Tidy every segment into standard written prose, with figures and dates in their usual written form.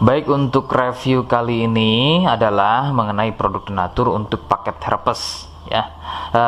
Baik, untuk review kali ini adalah mengenai produk Denatur untuk paket herpes ya,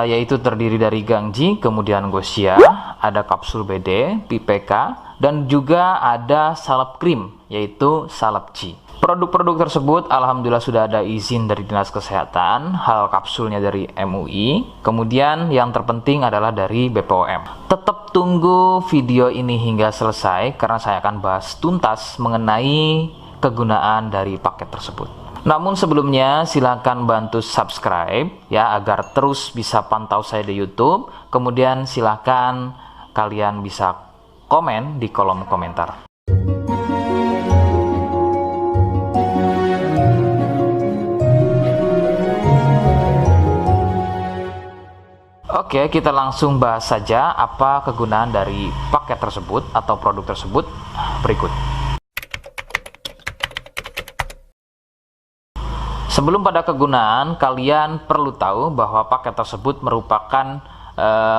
yaitu terdiri dari Gangji, kemudian Gosia, ada kapsul BD, PPK, dan juga ada salep krim yaitu salep G. Produk-produk tersebut alhamdulillah sudah ada izin dari Dinas Kesehatan, hal kapsulnya dari MUI, kemudian yang terpenting adalah dari BPOM. Tetap tunggu video ini hingga selesai karena saya akan bahas tuntas mengenai kegunaan dari paket tersebut. Namun sebelumnya silakan bantu subscribe ya agar terus bisa pantau saya di YouTube. Kemudian silakan kalian bisa komen di kolom komentar. Oke, kita langsung bahas saja apa kegunaan dari paket tersebut atau produk tersebut berikut. Sebelum pada kegunaan, kalian perlu tahu bahwa paket tersebut merupakan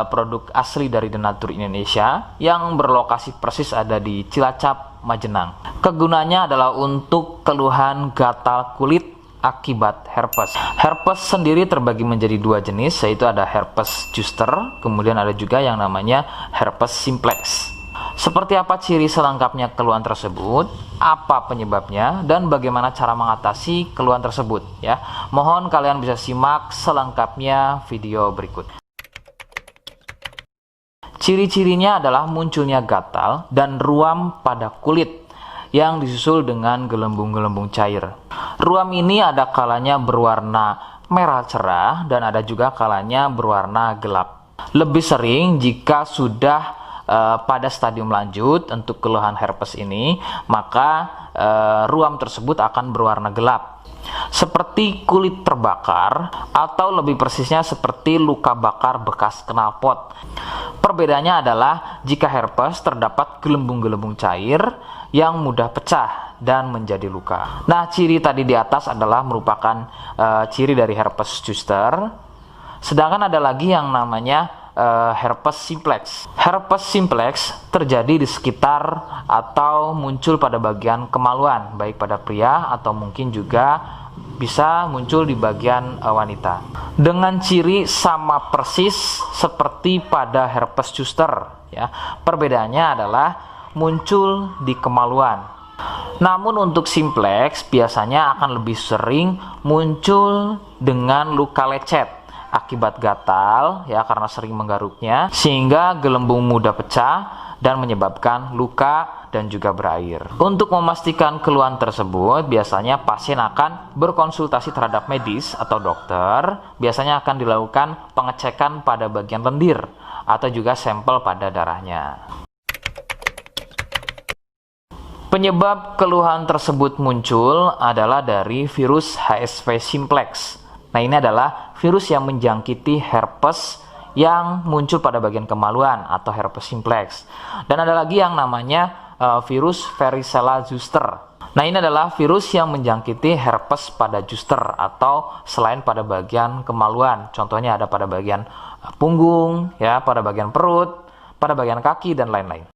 produk asli dari Denatur Indonesia yang berlokasi persis ada di Cilacap, Majenang. Kegunaannya adalah untuk keluhan gatal kulit akibat herpes. Herpes sendiri terbagi menjadi dua jenis, yaitu ada herpes zoster, kemudian ada juga yang namanya herpes simplex. Seperti apa ciri selengkapnya keluhan tersebut, apa penyebabnya, dan bagaimana cara mengatasi keluhan tersebut ya. Mohon kalian bisa simak selengkapnya video berikut. Ciri-cirinya adalah munculnya gatal dan ruam pada kulit yang disusul dengan gelembung-gelembung cair. Ruam ini ada kalanya berwarna merah cerah dan ada juga kalanya berwarna gelap. Lebih sering jika sudah pada stadium lanjut untuk keluhan herpes ini, maka ruam tersebut akan berwarna gelap seperti kulit terbakar atau lebih persisnya seperti luka bakar bekas knalpot. Perbedaannya adalah jika herpes terdapat gelembung-gelembung cair yang mudah pecah dan menjadi luka. Nah, ciri tadi di atas adalah merupakan ciri dari herpes zoster. Sedangkan ada lagi yang namanya herpes simplex. Herpes simplex terjadi di sekitar atau muncul pada bagian kemaluan, baik pada pria atau mungkin juga bisa muncul di bagian wanita. Dengan ciri sama persis seperti pada herpes zoster ya. Perbedaannya adalah muncul di kemaluan. Namun untuk simplex biasanya akan lebih sering muncul dengan luka lecet akibat gatal ya, karena sering menggaruknya sehingga gelembung mudah pecah dan menyebabkan luka dan juga berair. Untuk memastikan keluhan tersebut biasanya pasien akan berkonsultasi terhadap medis atau dokter. Biasanya akan dilakukan pengecekan pada bagian lendir atau juga sampel pada darahnya. Penyebab keluhan tersebut muncul adalah dari virus HSV simplex. Nah, ini adalah virus yang menjangkiti herpes yang muncul pada bagian kemaluan atau herpes simplex. Dan ada lagi yang namanya virus varicella zoster. Nah, ini adalah virus yang menjangkiti herpes pada zoster atau selain pada bagian kemaluan. Contohnya ada pada bagian punggung, ya, pada bagian perut, pada bagian kaki dan lain-lain.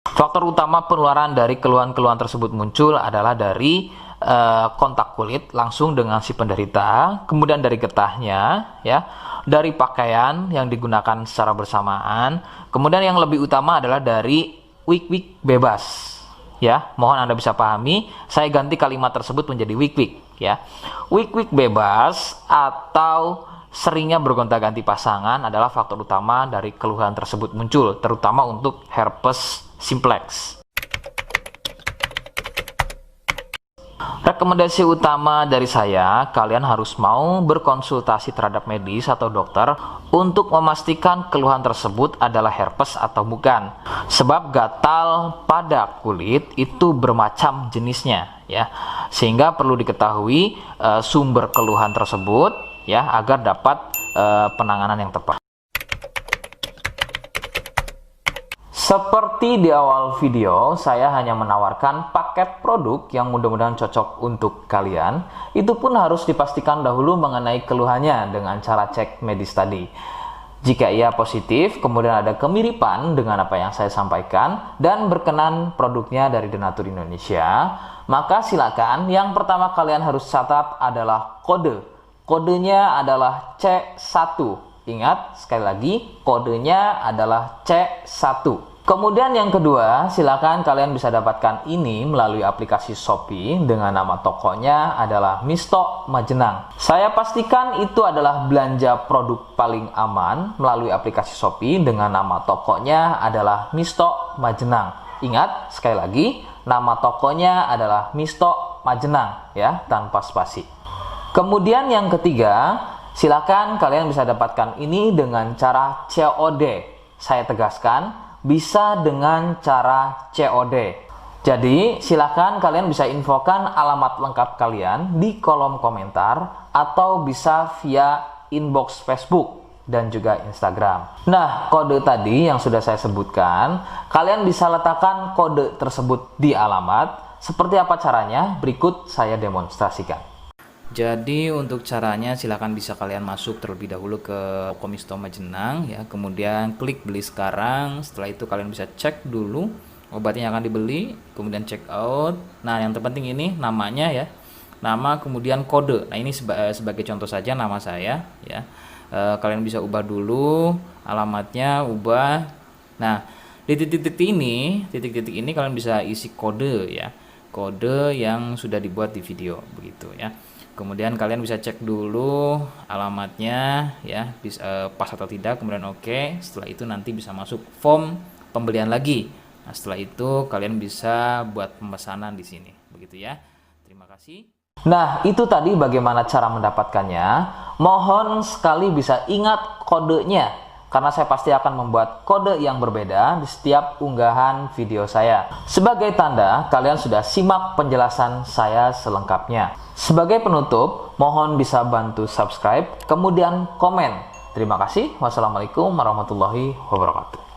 Faktor utama penularan dari keluhan-keluhan tersebut muncul adalah dari kontak kulit langsung dengan si penderita, kemudian dari getahnya, ya, dari pakaian yang digunakan secara bersamaan, kemudian yang lebih utama adalah dari wik-wik bebas. Ya, mohon Anda bisa pahami, saya ganti kalimat tersebut menjadi wik-wik. Ya, wik-wik bebas atau seringnya bergonta-ganti pasangan adalah faktor utama dari keluhan tersebut muncul, terutama untuk herpes simplex. Rekomendasi utama dari saya, kalian harus mau berkonsultasi terhadap medis atau dokter untuk memastikan keluhan tersebut adalah herpes atau bukan. Sebab gatal pada kulit itu bermacam jenisnya, ya. Sehingga perlu diketahui sumber keluhan tersebut, ya, agar dapat penanganan yang tepat. Seperti di awal video, saya hanya menawarkan paket produk yang mudah-mudahan cocok untuk kalian. Itu pun harus dipastikan dahulu mengenai keluhannya dengan cara cek medis tadi. Jika ia positif, kemudian ada kemiripan dengan apa yang saya sampaikan dan berkenan produknya dari Denatur Indonesia, maka silakan yang pertama kalian harus catat adalah kode. Kodenya adalah C1. Ingat, sekali lagi, kodenya adalah C1. Kemudian yang kedua, silakan kalian bisa dapatkan ini melalui aplikasi Shopee dengan nama tokonya adalah Misto Majenang. Saya pastikan itu adalah belanja produk paling aman melalui aplikasi Shopee dengan nama tokonya adalah Misto Majenang. Ingat, sekali lagi, nama tokonya adalah Misto Majenang ya, tanpa spasi. Kemudian yang ketiga, silakan kalian bisa dapatkan ini dengan cara COD. Saya tegaskan, bisa dengan cara COD. Jadi silakan kalian bisa infokan alamat lengkap kalian di kolom komentar atau bisa via inbox Facebook dan juga Instagram. Nah, kode tadi yang sudah saya sebutkan, kalian bisa letakkan kode tersebut di alamat. Seperti apa caranya? Berikut saya demonstrasikan. Jadi untuk caranya silakan bisa kalian masuk terlebih dahulu ke toko Misto Majenang ya, kemudian klik beli sekarang. Setelah itu kalian bisa cek dulu obatnya yang akan dibeli, kemudian check out. Nah, yang terpenting ini namanya ya, nama kemudian kode. Nah, ini sebagai contoh saja nama saya ya. Kalian bisa ubah dulu alamatnya, ubah. Nah, di titik-titik ini kalian bisa isi kode ya, kode yang sudah dibuat di video begitu ya. Kemudian kalian bisa cek dulu alamatnya ya, bisa pas atau tidak, kemudian oke. Setelah itu nanti bisa masuk form pembelian lagi. Nah, setelah itu kalian bisa buat pemesanan di sini begitu ya. Terima kasih. Nah, itu tadi bagaimana cara mendapatkannya. Mohon sekali bisa ingat kodenya, karena saya pasti akan membuat kode yang berbeda di setiap unggahan video saya. Sebagai tanda, kalian sudah simak penjelasan saya selengkapnya. Sebagai penutup, mohon bisa bantu subscribe, kemudian komen. Terima kasih. Wassalamualaikum warahmatullahi wabarakatuh.